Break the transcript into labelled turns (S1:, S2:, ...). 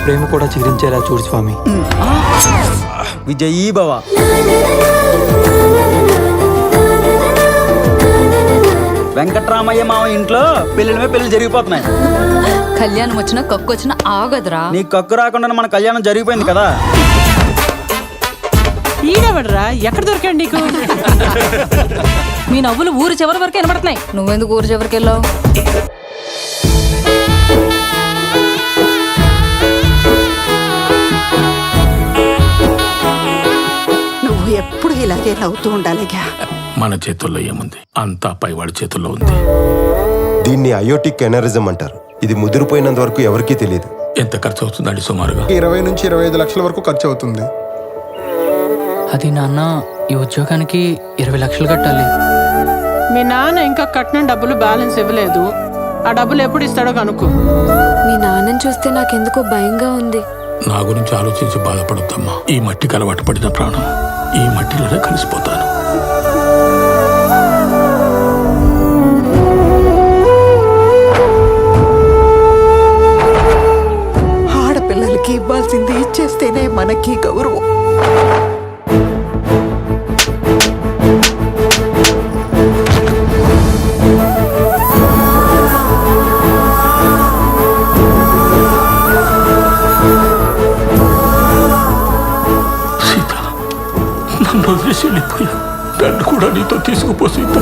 S1: ప్రేమ కూడా చిగురించేలా చూడు స్వామి.
S2: విజయీ భవ. వెంకట్రామయ్య మామ ఇంట్లో పెళ్లి జరిగిపోతున్నాయి.
S3: కళ్యాణం వచ్చినా కక్కు వచ్చినా ఆగదురా.
S2: నీ కక్కు రాకుండా మన కళ్యాణం జరిగిపోయింది కదా.
S4: ఈడవడరా ఎక్కడ దొరికాడు నీకు? మీ నవ్వులు ఊరు చివరి వరకు వినబడుతున్నాయి.
S3: నువ్వెందుకు ఊరు చివరికి వెళ్ళావు?
S5: నువ్వు ఎప్పుడు ఇలాగే నవ్వుతూ ఉండాలిగా.
S6: మన చేతుల్లో ఏముంది, అంతా పైవాడి చేతుల్లో ఉంది.
S7: దీన్ని అయోటిక్ ఎనరిజం అంటారు. ఇది ముదిరిపోయినంత వరకు ఎవరికీ తెలియదు.
S6: ఎంత ఖర్చు అవుతుందండి సుమారుగా?
S8: 20 నుంచి 25 లక్షల వరకు ఖర్చు అవుతుంది.
S9: అది నాన్న, ఈ ఉద్యోగానికి 20 లక్షలు కట్టాలి.
S4: మీ నాన్న ఇంకా కట్టిన డబ్బులు బ్యాలెన్స్ ఇవ్వలేదు. ఆ డబ్బులు ఎప్పుడు ఇస్తాడో కనుక్కో.
S10: మీ నాన్నని చూస్తే నాకెందుకో భయంగా ఉంది.
S6: నా గురించి ఆలోచించి బాధపడొద్దమ్మా. ఈ మట్టికి అలవాటు పడిన ప్రాణం ఈ మట్టిలోనే కలిసిపోతాను.
S5: ఆడపిల్లలకి ఇవ్వాల్సింది ఇచ్చేస్తేనే మనకి గౌరవం.
S6: సీత, నన్ను వదిలేసి వెళ్ళిపోయా. నన్ను కూడా నీతో తీసుకుపో సీత.